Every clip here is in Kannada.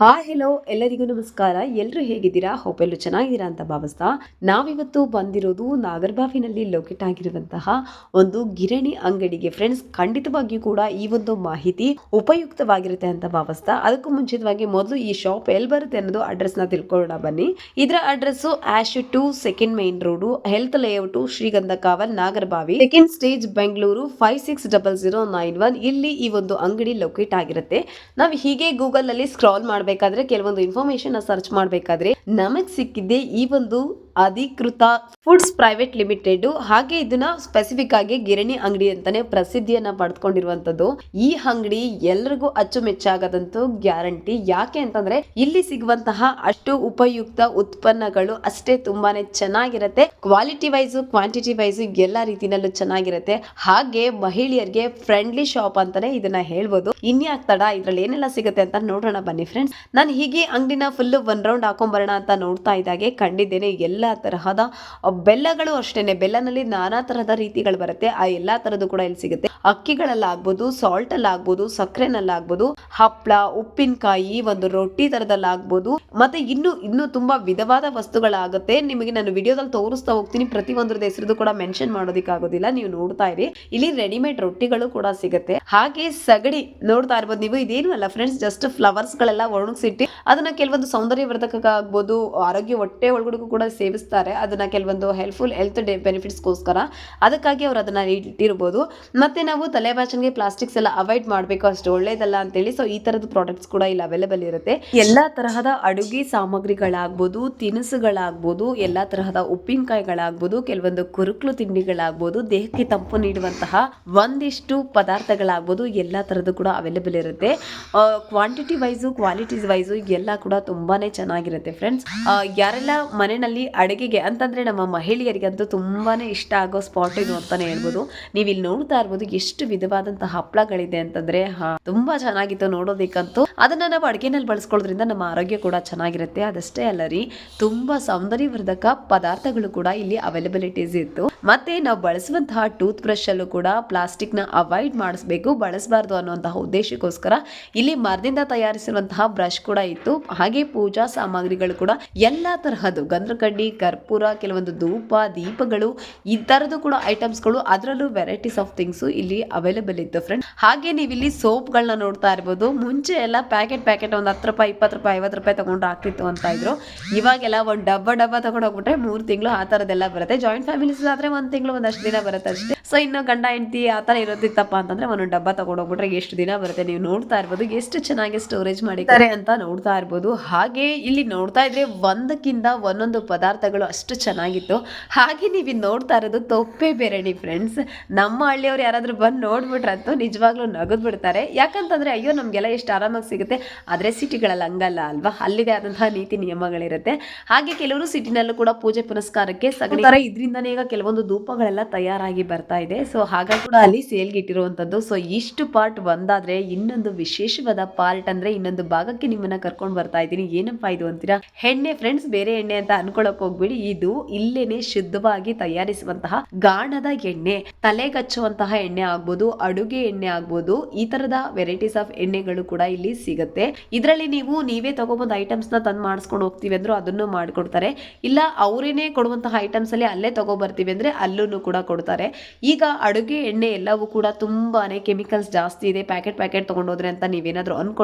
ಹೆಲೋ ಎಲ್ಲರಿಗೂ ನಮಸ್ಕಾರ. ಎಲ್ಲರೂ ಹೇಗಿದ್ದೀರಾ? ಹೋಪ್ ಎಲ್ಲರೂ ಚೆನ್ನಾಗಿದ್ದೀರಾ ಅಂತ ಭಾವಿಸ್ತಾ ನಾವಿವತ್ತು ಬಂದಿರೋದು ನಾಗರಬಾವಿನಲ್ಲಿ ಲೊಕೇಟ್ ಆಗಿರುವಂತಹ ಒಂದು ಗಿರಣಿ ಅಂಗಡಿಗೆ. ಫ್ರೆಂಡ್ಸ್, ಖಂಡಿತವಾಗಿಯೂ ಕೂಡ ಈ ಒಂದು ಮಾಹಿತಿ ಉಪಯುಕ್ತವಾಗಿರುತ್ತೆ ಅಂತ ಭಾವಿಸ್ತಾ ಅದಕ್ಕೂ ಮುಂಚಿತವಾಗಿ ಮೊದಲು ಈ ಶಾಪ್ ಎಲ್ಲಿ ಬರುತ್ತೆ ಅನ್ನೋದು ಅಡ್ರೆಸ್ನ ತಿಳ್ಕೊಳ್ಳೋಣ ಬನ್ನಿ. ಇದರ ಅಡ್ರೆಸ್ ಆಶ್ 2 second main road, health layout, Srigandha Kaval, Nagarbhavi, second stage, Bengaluru 560091. ಇಲ್ಲಿ ಈ ಒಂದು ಅಂಗಡಿ ಲೊಕೇಟ್ ಆಗಿರುತ್ತೆ. ನಾವು ಹೀಗೆ ಗೂಗಲ್ ಅಲ್ಲಿ ಸ್ಕ್ರಾಲ್ ಮಾಡಬೇಕಾದ್ರೆ ಕೆಲವೊಂದು ಇನ್ಫಾರ್ಮೇಶನ್ ಸರ್ಚ್ ಮಾಡಬೇಕಾದ್ರೆ ನಮಗೆ ಸಿಕ್ಕಿದ್ದೆ ಈ ಒಂದು ಅಧಿಕೃತ ಫುಡ್ಸ್ ಪ್ರೈವೇಟ್ ಲಿಮಿಟೆಡ್. ಹಾಗೆ ಇದನ್ನ ಸ್ಪೆಸಿಫಿಕ್ ಆಗಿ ಗಿರಣಿ ಅಂಗಡಿ ಅಂತಾನೆ ಪ್ರಸಿದ್ಧಿಯನ್ನ ಪಡೆದುಕೊಂಡಿರುವಂತದ್ದು. ಈ ಅಂಗಡಿ ಎಲ್ರಿಗೂ ಅಚ್ಚುಮೆಚ್ಚಾಗದಂತೂ ಗ್ಯಾರಂಟಿ. ಯಾಕೆ ಅಂತಂದ್ರೆ ಇಲ್ಲಿ ಸಿಗುವಂತಹ ಅಷ್ಟು ಉಪಯುಕ್ತ ಉತ್ಪನ್ನಗಳು ಅಷ್ಟೇ ತುಂಬಾನೇ ಚೆನ್ನಾಗಿರುತ್ತೆ. ಕ್ವಾಲಿಟಿ ವೈಸ್, ಕ್ವಾಂಟಿಟಿ ವೈಸ್ ಎಲ್ಲ ರೀತಿನಲ್ಲೂ ಚೆನ್ನಾಗಿರುತ್ತೆ. ಹಾಗೆ ಮಹಿಳೆಯರಿಗೆ ಫ್ರೆಂಡ್ಲಿ ಶಾಪ್ ಅಂತಾನೆ ಇದನ್ನ ಹೇಳ್ಬೋದು. ಇನ್ಯಾಕ್ ತಡ, ಇದ್ರಲ್ಲಿ ಏನೆಲ್ಲ ಸಿಗುತ್ತೆ ಅಂತ ನೋಡೋಣ ಬನ್ನಿ ಫ್ರೆಂಡ್ಸ್. ನಾನು ಹೀಗೆ ಅಂಗಡಿನ ಫುಲ್ ಒನ್ ರೌಂಡ್ ಹಾಕೊಂಡ್ ಬರೋಣ ಅಂತ ನೋಡ್ತಾ ಇದ್ದಾಗೆ ಕಂಡಿದ್ದೇನೆ ಎಲ್ಲ ತರಹದ ಬೆಲ್ಲಗಳು ಅಷ್ಟೇನೆ. ಬೆಲ್ಲನಲ್ಲಿ ನಾನಾ ತರಹದ ರೀತಿಗಳು ಬರುತ್ತೆ. ಆ ಎಲ್ಲಾ ತರದ್ದು ಕೂಡ ಇಲ್ಲಿ ಸಿಗುತ್ತೆ. ಅಕ್ಕಿಗಳಲ್ಲಾಗ್ಬೋದು, ಸಾಲ್ಟ್ ಅಲ್ಲಿ ಆಗ್ಬೋದು, ಸಕ್ಕರೆನಲ್ಲಾಗ್ಬೋದು, ಹಪ್ಪಳ, ಉಪ್ಪಿನಕಾಯಿ, ಒಂದು ರೊಟ್ಟಿ ತರದಲ್ಲಾಗ್ಬೋದು, ಮತ್ತೆ ಇನ್ನು ತುಂಬಾ ವಿಧವಾದ ವಸ್ತುಗಳಾಗುತ್ತೆ. ನಿಮಗೆ ನಾನು ವಿಡಿಯೋದಲ್ಲಿ ತೋರಿಸ್ತಾ ಹೋಗ್ತೀನಿ. ಪ್ರತಿ ಒಂದ್ರದ್ದು ಹೆಸರು ಕೂಡ ಮೆನ್ಷನ್ ಮಾಡೋದಿಕ್ಕಾಗೋದಿಲ್ಲ, ನೀವು ನೋಡ್ತಾ ಇರಿ. ಇಲ್ಲಿ ರೆಡಿಮೇಡ್ ರೊಟ್ಟಿಗಳು ಕೂಡ ಸಿಗುತ್ತೆ. ಹಾಗೆ ಸಗಡಿ ನೋಡ್ತಾ ಇರ್ಬೋದು ನೀವು. ಇದೇನು ಅಲ್ಲ ಫ್ರೆಂಡ್ಸ್, ಜಸ್ಟ್ ಫ್ಲವರ್ಸ್ ಗಳೆಲ್ಲ ಒಣಗಿಸಿಟ್ಟು ಅದನ್ನ ಕೆಲವೊಂದು ಸೌಂದರ್ಯವರ್ಧಕ ಆಗ್ಬೋದು, ಆರೋಗ್ಯ ಹೊಟ್ಟೆ ಒಳಗಡೆಗೂ ಕೂಡ ಸೇವಿಸ್ತಾರೆ. ಅದನ್ನ ಕೆಲವೊಂದು ಹೆಲ್ತ್ ಬೆನಿಫಿಟ್ಸ್ಗೋಸ್ಕರ ಅದಕ್ಕಾಗಿ ಅವ್ರು ಅದನ್ನ ಇಟ್ಟಿರ್ಬೋದು. ಮತ್ತೆ ನಾವು ತಲೆಬಾಚನ್ಗೆ ಪ್ಲಾಸ್ಟಿಕ್ಸ್ ಎಲ್ಲ ಅವಾಯ್ಡ್ ಮಾಡಬೇಕು, ಅಷ್ಟು ಒಳ್ಳೇದಲ್ಲ ಅಂತೇಳಿ. ಸೊ ಈ ತರದ ಪ್ರಾಡಕ್ಟ್ಸ್ ಕೂಡ ಇಲ್ಲಿ ಅವೈಲೇಬಲ್ ಇರುತ್ತೆ. ಎಲ್ಲಾ ತರಹದ ಅಡುಗೆ ಸಾಮಗ್ರಿಗಳಾಗ್ಬೋದು, ತಿನಿಸುಗಳಾಗ್ಬೋದು, ಎಲ್ಲಾ ತರಹದ ಉಪ್ಪಿನಕಾಯಿಗಳಾಗ್ಬೋದು, ಕೆಲವೊಂದು ಕುರುಕ್ಲು ತಿಂಡಿಗಳಾಗ್ಬೋದು, ದೇಹಕ್ಕೆ ತಂಪು ನೀಡುವಂತಹ ಒಂದಿಷ್ಟು ಪದಾರ್ಥಗಳಾಗ್ಬೋದು, ಎಲ್ಲಾ ತರದ್ದು ಕೂಡ ಅವೈಲೇಬಲ್ ಇರುತ್ತೆ. ಕ್ವಾಂಟಿಟಿ ವೈಸು, ಕ್ವಾಲಿಟೀಸ್ ವೈಸು ಎಲ್ಲ ಕೂಡ ತುಂಬಾನೇ ಚೆನ್ನಾಗಿರುತ್ತೆ ಫ್ರೆಂಡ್ಸ್. ಯಾರೆಲ್ಲ ಮನೆಯಲ್ಲಿ ಅಡುಗೆಗೆ ಅಂತಂದ್ರೆ ನಮ್ಮ ಮಹಿಳೆಯರಿಗಂತೂ ತುಂಬಾನೇ ಇಷ್ಟ ಆಗೋ ಸ್ಪಾಟ್ ಇದು ಅಂತಾನೆ ಹೇಳ್ಬೋದು. ನೀವು ಇಲ್ಲಿ ನೋಡ್ತಾ ಇರ್ಬೋದು ಎಷ್ಟು ವಿಧವಾದಂತಹ ಹಪ್ಪಳಗಳಿದೆ ಅಂತಂದ್ರೆ ತುಂಬಾ ಚೆನ್ನಾಗಿತ್ತು ನೋಡೋದಕ್ಕಂತೂ. ಅದನ್ನ ನಾವು ಅಡುಗೆನಲ್ಲಿ ಬಳಸ್ಕೊಳ್ಳೋದ್ರಿಂದ ನಮ್ಮ ಆರೋಗ್ಯ ಕೂಡ ಚೆನ್ನಾಗಿರುತ್ತೆ. ಅದಷ್ಟೇ ಅಲ್ಲ ರೀ, ತುಂಬಾ ಸೌಂದರ್ಯವರ್ಧಕ ಪದಾರ್ಥಗಳು ಕೂಡ ಇಲ್ಲಿ ಅವೈಲಬಿಲಿಟೀಸ್ ಇತ್ತು. ಮತ್ತೆ ನಾವು ಬಳಸುವಂತಹ ಟೂತ್ ಬ್ರಷ್ ಅಲ್ಲೂ ಕೂಡ ಪ್ಲಾಸ್ಟಿಕ್ ನ ಅವಾಯ್ಡ್ ಮಾಡಿಸ್ಬೇಕು, ಬಳಸಬಾರ್ದು ಅನ್ನುವಂತಹ ಉದ್ದೇಶಕ್ಕೋಸ್ಕರ ಇಲ್ಲಿ ಮರದಿಂದ ತಯಾರಿಸಿರುವಂತಹ ಬ್ರಷ್ ಕೂಡ ಇತ್ತು. ಹಾಗೆ ಪೂಜಾ ಸಾಮಗ್ರಿಗಳು ಕೂಡ ಎಲ್ಲಾ ತರಹದ್ದು ಗಂಧಕಡ್ಡಿ, ಕರ್ಪೂರ, ಕೆಲವೊಂದು ಧೂಪ, ದೀಪಗಳು, ಈ ತರದ್ದು ಕೂಡ ಐಟಮ್ಸ್ಗಳು, ಅದರಲ್ಲೂ ವೆರೈಟೀಸ್ ಆಫ್ ಥಿಂಗ್ಸ್ ಇಲ್ಲಿ ಅವೈಲೇಬಲ್ ಇತ್ತು ಫ್ರೆಂಡ್. ಹಾಗೆ ನೀವು ಇಲ್ಲಿ ಸೋಪ್ಗಳನ್ನ ನೋಡ್ತಾ ಇರ್ಬೋದು. ಮುಂಚೆ ಎಲ್ಲ ಪ್ಯಾಕೆಟ್ ಒಂದು 10 ರೂಪಾಯಿ, 20 ರೂಪಾಯಿ, 50 ರೂಪಾಯಿ ತಗೊಂಡ್ರೆ ಆಗ್ತಿತ್ತು ಅಂತ ಇದ್ರು. ಇವಾಗೆಲ್ಲ ಒಂದು ಡಬ್ಬ ತಗೊಂಡು ಹೋಗ್ಬಿಟ್ರೆ 3 ತಿಂಗಳು ಆ ತರದೆಲ್ಲ ಬರುತ್ತೆ. ಜಾಯಿಂಟ್ ಫ್ಯಾಮಿಲೀಸ್ ಆದ್ರೆ 1 ತಿಂಗಳು, ಒಂದಷ್ಟು ದಿನ ಬರುತ್ತೆ ಅಷ್ಟೇ. ಸೊ ಇನ್ನು ಗಂಡ ಹೆಂಡತಿ ಆ ತರ ಇರೋದಿತ್ತಪ್ಪ ಅಂತಂದ್ರೆ ಒಂದು ಡಬ್ಬ ತಗೊಂಡು ಹೋಗ್ಬಿಟ್ರೆ ಎಷ್ಟು ದಿನ ಬರುತ್ತೆ. ನೀವು ನೋಡ್ತಾ ಇರ್ಬೋದು ಎಷ್ಟು ಚೆನ್ನಾಗಿ ಸ್ಟೋರೇಜ್ ಮಾಡಿದ್ದಾರೆ ಅಂತ ನೋಡ್ತಾ ಇರ್ಬೋದು. ಹಾಗೆ ಇಲ್ಲಿ ನೋಡ್ತಾ ಇದ್ರೆ ಒಂದಕ್ಕಿಂತ ಒಂದೊಂದು ಪದಾರ್ಥಗಳು ಅಷ್ಟು ಚೆನ್ನಾಗಿತ್ತು. ಹಾಗೆ ನೀವು ನೋಡ್ತಾ ಇರೋದು ತೊಪ್ಪೆ ಬೆರಣಿ ಫ್ರೆಂಡ್ಸ್. ನಮ್ಮ ಹಳ್ಳಿಯವ್ರು ಯಾರಾದ್ರೂ ಬಂದು ನೋಡ್ಬಿಟ್ರಂತೂ ನಿಜವಾಗ್ಲೂ ನಗದ್ ಬಿಡ್ತಾರೆ. ಯಾಕಂತಂದ್ರೆ ಅಯ್ಯೋ ನಮ್ಗೆಲ್ಲ ಎಷ್ಟು ಆರಾಮಾಗಿ ಸಿಗುತ್ತೆ, ಆದ್ರೆ ಸಿಟಿಗಳಲ್ಲಿ ಹಂಗಲ್ಲ ಅಲ್ವಾ, ಅಲ್ಲಿದೆ ಆದಂತಹ ನೀತಿ ನಿಯಮಗಳಿರುತ್ತೆ. ಹಾಗೆ ಕೆಲವರು ಸಿಟಿನಲ್ಲೂ ಕೂಡ ಪೂಜೆ ಪುನಸ್ಕಾರಕ್ಕೆ ಸಗಣಿ ಇದರಿಂದನೇ ಈಗ ಕೆಲವೊಂದು ಧೂಪಗಳೆಲ್ಲ ತಯಾರಾಗಿ ಬರ್ತಾ ಇದೆ. ಸೊ ಹಾಗಾಗಿ ಕೂಡ ಅಲ್ಲಿ ಸೇಲ್ಗೆ ಇಟ್ಟಿರುವಂತದ್ದು. ಸೊ ಇಷ್ಟು ಪಾರ್ಟ್ ಒಂದಾದ್ರೆ ಇನ್ನೊಂದು ವಿಶೇಷವಾದ ಪಾರ್ಟ್ ಅಂದ್ರೆ ಇನ್ನೊಂದು ಭಾಗಕ್ಕೆ ನಿಮ್ಮನ್ನ ಕರ್ಕೊಂಡು ಬರ್ತಾ ಇದ್ದೀನಿ. ಏನಪ್ಪಾ ಇದು ಅಂತೀರಾ? ಎಣ್ಣೆ ಫ್ರೆಂಡ್ಸ್, ಬೇರೆ ಎಣ್ಣೆ ಅಂತ ಅನ್ಕೊಳಕ್ ಹೋಗ್ಬಿಡಿ. ಇದು ಇಲ್ಲೇನೆ ಶುದ್ಧವಾಗಿ ತಯಾರಿಸುವಂತಹ ಗಾಣದ ಎಣ್ಣೆ, ತಲೆಗಚ್ಚುವಂತಹ ಎಣ್ಣೆ ಆಗ್ಬೋದು, ಅಡುಗೆ ಎಣ್ಣೆ ಆಗ್ಬೋದು, ಈ ತರದ ವೆರೈಟೀಸ್ ಆಫ್ ಎಣ್ಣೆಗಳು ಕೂಡ ಇಲ್ಲಿ ಸಿಗುತ್ತೆ. ಇದರಲ್ಲಿ ನೀವೇ ತಗೊಬಂದು ಐಟಮ್ಸ್ ನ ತಂದು ಮಾಡಿಸ್ಕೊಂಡು ಹೋಗ್ತೀವಿ ಅಂದ್ರೂ ಅದನ್ನು ಮಾಡ್ಕೊಡ್ತಾರೆ. ಇಲ್ಲ ಅವರೇನೆ ಕೊಡುವಂತಹ ಐಟಮ್ಸ್ ಅಲ್ಲಿ ಅಲ್ಲೇ ತಗೊಬರ್ತೀವಿ ಅಂದ್ರೆ ಅಲ್ಲೂ ಕೂಡ ಕೊಡ್ತಾರೆ. ಈಗ ಅಡುಗೆ ಎಣ್ಣೆ ಎಲ್ಲವೂ ಕೂಡ ತುಂಬಾನೇ ಕೆಮಿಕಲ್ಸ್ ಜಾಸ್ತಿ ಇದೆ. ಪ್ಯಾಕೆಟ್ ತಗೊಂಡೋದ್ರೆ ಅಂತ ನೀವೇನಾದ್ರೂ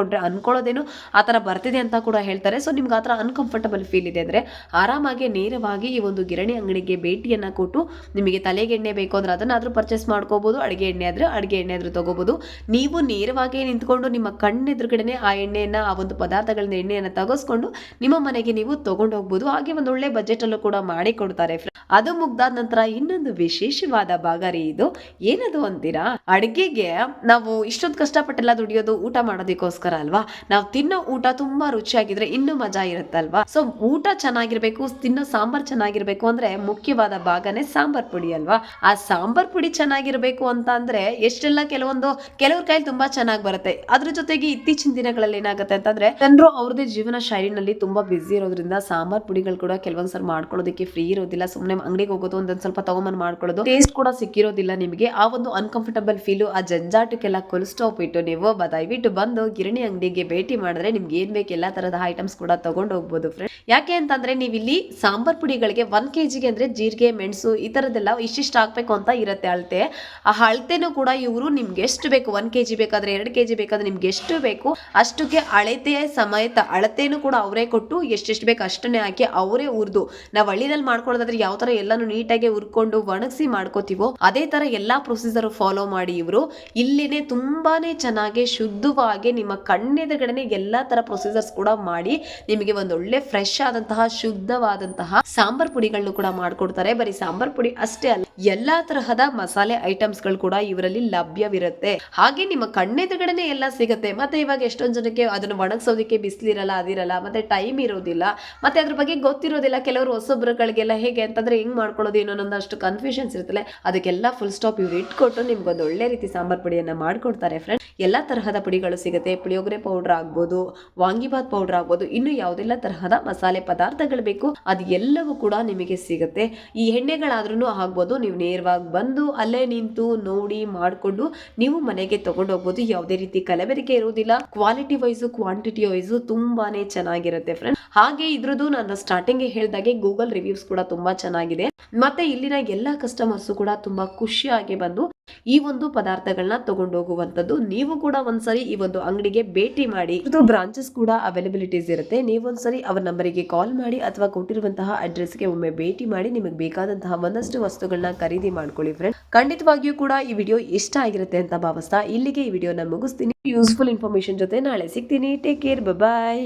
ಅನ್ಕೊಳ್ಳೋದೇನು ಆ ತರ ಬರ್ತಿದೆ ಅಂತ ಕೂಡ ಹೇಳ್ತಾರೆ. ಸೊ ನಿಮ್ಗೆ ಆ ತರ ಅನ್ಕಂಫರ್ಟಬಲ್ ಫೀಲ್ ಇದೆ ಅಂದ್ರೆ ಆರಾಮಾಗಿ ನೇರವಾಗಿ ಈ ಒಂದು ಗಿರಣಿ ಅಂಗಡಿಗೆ ಭೇಟಿಯನ್ನ ಕೊಟ್ಟು ನಿಮಗೆ ತಲೆಗೆ ಎಣ್ಣೆ ಬೇಕು ಅಂದ್ರೆ ಅದನ್ನಾದ್ರೂ ಪರ್ಚೇಸ್ ಮಾಡ್ಕೋಬಹುದು. ಅಡುಗೆ ಎಣ್ಣೆ ಆದ್ರೂ ತಗೋಬಹುದು. ನೀವು ನೇರವಾಗಿ ನಿಂತ್ಕೊಂಡು ನಿಮ್ಮ ಕಣ್ಣೆದುರುಗಡೆನೆ ಆ ಎಣ್ಣೆಯನ್ನ, ಆ ಒಂದು ಪದಾರ್ಥಗಳನ್ನ ಎಣ್ಣೆಯನ್ನ ತಗೋಸ್ಕೊಂಡು ನಿಮ್ಮ ಮನೆಗೆ ನೀವು ತಗೊಂಡು ಹೋಗ್ಬೋದು. ಹಾಗೆ ಒಂದು ಒಳ್ಳೆ ಬಜೆಟ್ ಅಲ್ಲೂ ಕೂಡ ಮಾಡಿ ಕೊಡ್ತಾರೆ. ಅದು ಮುಗ್ದಾದ ನಂತರ ಇನ್ನೊಂದು ವಿಶೇಷವಾದ ಭಾಗ ರೀ ಇದು. ಏನದು ಅಂತೀರಾ? ಅಡುಗೆಗೆ ನಾವು ಇಷ್ಟೊಂದು ಕಷ್ಟಪಟ್ಟೆಲ್ಲ ದುಡಿಯೋದು ಊಟ ಮಾಡೋದಕ್ಕೋಸ್ಕರ ಅಲ್ವಾ. ನಾವು ತಿನ್ನೋ ಊಟ ತುಂಬಾ ರುಚಿಯಾಗಿದ್ರೆ ಇನ್ನೂ ಮಜಾ ಇರುತ್ತಲ್ವಾ. ಸೊ ಊಟ ಚೆನ್ನಾಗಿರ್ಬೇಕು, ತಿನ್ನೋ ಸಾಂಬಾರ್ ಚೆನ್ನಾಗಿರ್ಬೇಕು ಅಂದ್ರೆ ಮುಖ್ಯವಾದ ಭಾಗನೇ ಸಾಂಬಾರ್ ಪುಡಿ ಅಲ್ವಾ. ಆ ಸಾಂಬಾರ್ ಪುಡಿ ಚೆನ್ನಾಗಿರ್ಬೇಕು ಅಂತ ಅಂದ್ರೆ ಎಷ್ಟೆಲ್ಲ ಕೆಲವ್ರ ಕೈಲಿ ತುಂಬಾ ಚೆನ್ನಾಗಿ ಬರುತ್ತೆ. ಅದ್ರ ಜೊತೆಗೆ ಇತ್ತೀಚಿನ ದಿನಗಳಲ್ಲಿ ಏನಾಗುತ್ತೆ ಅಂತಂದ್ರೆ ಜನರು ಅವ್ರದೇ ಜೀವನ ಶೈಲಿನಲ್ಲಿ ತುಂಬಾ ಬಿಸಿ ಇರೋದ್ರಿಂದ ಸಾಂಬಾರ್ ಪುಡಿಗಳು ಕೂಡ ಕೆಲವೊಂದ್ಸಲ ಮಾಡ್ಕೊಳ್ಳೋದಕ್ಕೆ ಫ್ರೀ ಇರೋದಿಲ್ಲ. ಸುಮ್ನೆ ಅಂಗಡಿಗೆ ಹೋಗೋದು, ಒಂದೊಂದ್ ಸ್ವಲ್ಪ ತಗೊಂಬಂದ್ ಮಾಡ್ಕೊಳ್ಳೋದು, ಟೇಸ್ಟ್ ಕೂಡ ಗೊತ್ತಿರೋದಿಲ್ಲ ನಿಮಗೆ, ಆ ಒಂದು ಅನ್ಕಂಫರ್ಟಬಲ್ ಫೀಲು, ಆ ಜಂಜಾಟಕ್ಕೆಲ್ಲ ಸ್ಟಾಪ್ ಇಟ್ಟು ನೀವು ದಯವಿಟ್ಟು ಬಂದು ಗಿರಣಿ ಅಂಗಡಿಗೆ ಭೇಟಿ ಮಾಡಿದ್ರೆ ನಿಮ್ಗೆ ಏನ್ ಬೇಕು ಎಲ್ಲಾ ತರದ ಐಟಮ್ಸ್ ಕೂಡ ತಗೊಂಡು ಹೋಗ್ಬೋದು ಫ್ರೆಂಡ್. ಯಾಕೆ ಅಂತಂದ್ರೆ ನೀವು ಇಲ್ಲಿ ಸಾಂಬಾರ್ ಪುಡಿಗಳಿಗೆ 1 kg ಅಂದ್ರೆ ಜೀರಿಗೆ, ಮೆಣಸು ಈ ತರದೆಲ್ಲ ಇಷ್ಟಿಷ್ಟು ಹಾಕ್ಬೇಕು ಅಂತ ಇರುತ್ತೆ ಅಳತೆ. ಆ ಅಳತೆನೂ ಕೂಡ ಇವರು ನಿಮ್ಗೆ ಎಷ್ಟು ಬೇಕು, 1 kg ಬೇಕಾದ್ರೆ 2 kg ಬೇಕಾದ್ರೆ ನಿಮ್ಗೆ ಎಷ್ಟು ಬೇಕು ಅಷ್ಟಕ್ಕೆ ಅಳತೆಯ ಸಮೇತ ಅಳತೆನೂ ಕೂಡ ಅವರೇ ಕೊಟ್ಟು ಎಷ್ಟೆಷ್ಟು ಬೇಕು ಅಷ್ಟನ್ನೇ ಹಾಕಿ ಅವರೇ ಹುರಿದು, ನಾವು ಹಳ್ಳಿನಲ್ಲಿ ಮಾಡ್ಕೊಳ್ಳೋದಾದ್ರೆ ಯಾವ ತರ ಎಲ್ಲಾನು ನೀಟಾಗಿ ಹುರ್ಕೊಂಡು ಒಣಗಿಸಿ ಮಾಡ್ಕೋತೀವೋ ಅದೇ ತರ ಎಲ್ಲಾ ಪ್ರೊಸೀಜರ್ ಫಾಲೋ ಮಾಡಿ ಇವರು ಇಲ್ಲಿನೇ ತುಂಬಾನೇ ಚೆನ್ನಾಗಿ ಶುದ್ಧವಾಗಿ ನಿಮ್ಮ ಕಣ್ಣೆದುರುಗಡೆನೆ ಎಲ್ಲಾ ತರ ಪ್ರೊಸೀಜರ್ಸ್ ಕೂಡ ಮಾಡಿ ನಿಮಗೆ ಒಂದು ಒಳ್ಳೆ ಫ್ರೆಶ್ ಆದಂತಹ ಶುದ್ಧವಾದಂತಹ ಸಾಂಬಾರ್ ಪುಡಿಗಳನ್ನು ಕೂಡ ಮಾಡ್ಕೊಡ್ತಾರೆ. ಬರೀ ಸಾಂಬಾರ್ ಪುಡಿ ಅಷ್ಟೇ ಅಲ್ಲ, ಎಲ್ಲಾ ತರಹದ ಮಸಾಲೆ ಐಟಮ್ಸ್ ಗಳು ಕೂಡ ಇವರಲ್ಲಿ ಲಭ್ಯವಿರುತ್ತೆ. ಹಾಗೆ ನಿಮ್ಮ ಕಣ್ಣೆದುರುಗಡೆನೆ ಎಲ್ಲ ಸಿಗುತ್ತೆ. ಮತ್ತೆ ಇವಾಗ ಎಷ್ಟೊಂದು ಜನಕ್ಕೆ ಅದನ್ನು ಒಣಗಿಸೋದಕ್ಕೆ ಬಿಸಿಲಿರಲ್ಲ, ಅದಿರಲ್ಲ, ಮತ್ತೆ ಟೈಮ್ ಇರೋದಿಲ್ಲ, ಮತ್ತೆ ಅದ್ರ ಬಗ್ಗೆ ಗೊತ್ತಿರೋದಿಲ್ಲ. ಕೆಲವರು ಹೊಸೊಬ್ರುಗಳಿಗೆಲ್ಲ ಹೇಗೆ ಅಂತಂದ್ರೆ ಹೆಂಗ್ ಮಾಡ್ಕೊಳ್ಳೋದು ಇನ್ನೊಂದಷ್ಟು ಕನ್ಫ್ಯೂಷನ್ಸ್ ಇರುತ್ತಲ್ಲ, ಅದಕ್ಕೆಲ್ಲ ಫುಲ್ ಸ್ಟಾಪ್ ಇವ್ರು ಇಟ್ಕೊಟ್ಟು ನಿಮ್ಗೊಂದು ಒಳ್ಳೆ ರೀತಿ ಸಾಂಬಾರ್ ಪುಡಿಯನ್ನ ಮಾಡ್ಕೊಡ್ತಾರೆ ಫ್ರೆಂಡ್. ಎಲ್ಲಾ ತರಹದ ಪುಡಿಗಳು ಸಿಗುತ್ತೆ. ಪುಳಿಯೋಗರೆ ಪೌಡರ್ ಆಗ್ಬೋದು, ವಾಂಗಿಬಾತ್ ಪೌಡರ್ ಆಗ್ಬೋದು, ಇನ್ನು ಯಾವುದೆಲ್ಲ ತರಹದ ಮಸಾಲೆ ಪದಾರ್ಥಗಳು ಬೇಕು ಅದು ಎಲ್ಲವೂ ಕೂಡ ನಿಮಗೆ ಸಿಗುತ್ತೆ. ಈ ಎಣ್ಣೆಗಳಾದ್ರೂ ಆಗ್ಬೋದು, ನೀವು ನೇರವಾಗಿ ಬಂದು ಅಲ್ಲೇ ನಿಂತು ನೋಡಿ ಮಾಡಿಕೊಂಡು ನೀವು ಮನೆಗೆ ತಗೊಂಡು ಹೋಗ್ಬೋದು. ಯಾವುದೇ ರೀತಿ ಕಲಬೆರಕೆ ಇರುವುದಿಲ್ಲ. ಕ್ವಾಲಿಟಿ ವೈಸು ಕ್ವಾಂಟಿಟಿ ವೈಸು ತುಂಬಾನೇ ಚೆನ್ನಾಗಿರುತ್ತೆ ಫ್ರೆಂಡ್. ಹಾಗೆ ಇದ್ರದ್ದು ನಾನು ಸ್ಟಾರ್ಟಿಂಗ್ ಹೇಳ್ದಾಗೆ ಗೂಗಲ್ ರಿವ್ಯೂಸ್ ಕೂಡ ತುಂಬಾ ಚೆನ್ನಾಗಿದೆ. ಮತ್ತೆ ಇಲ್ಲಿನ ಎಲ್ಲಾ ಕಸ್ಟಮರ್ಸ್ ಕೂಡ ತುಂಬಾ ಖುಷಿಯಾಗಿ ಬಂದು ಈ ಒಂದು ಪದಾರ್ಥಗಳನ್ನ ತಗೊಂಡು ಹೋಗುವಂತದ್ದು. ನೀವು ಕೂಡ ಒಂದ್ಸರಿ ಈ ಒಂದು ಅಂಗಡಿಗೆ ಭೇಟಿ ಮಾಡಿ. ಇದು ಬ್ರಾಂಚಸ್ ಕೂಡ ಅವೈಲಬಿಲಿಟೀಸ್ ಇರುತ್ತೆ. ನೀವೊಂದ್ಸರಿ ಅವರ ನಂಬರಿಗೆ ಕಾಲ್ ಮಾಡಿ ಅಥವಾ ಕೊಟ್ಟಿರುವಂತಹ ಅಡ್ರೆಸ್ಗೆ ಒಮ್ಮೆ ಭೇಟಿ ಮಾಡಿ ನಿಮಗೆ ಬೇಕಾದಂತಹ ಒಂದಷ್ಟು ವಸ್ತುಗಳನ್ನ ಖರೀದಿ ಮಾಡ್ಕೊಳ್ಳಿ ಫ್ರೆಂಡ್. ಖಂಡಿತವಾಗಿಯೂ ಕೂಡ ಈ ವಿಡಿಯೋ ಇಷ್ಟ ಆಗಿರುತ್ತೆ ಅಂತ ಭಾವಿಸ್ತಾ ಇಲ್ಲಿಗೆ ಈ ವಿಡಿಯೋನ ಮುಗಿಸ್ತೀನಿ. ಯೂಸ್ಫುಲ್ ಇನ್ಫಾರ್ಮೇಶನ್ ಜೊತೆ ನಾಳೆ ಸಿಗ್ತೀನಿ. ಟೇಕ್ ಕೇರ್, ಬಾಯ್.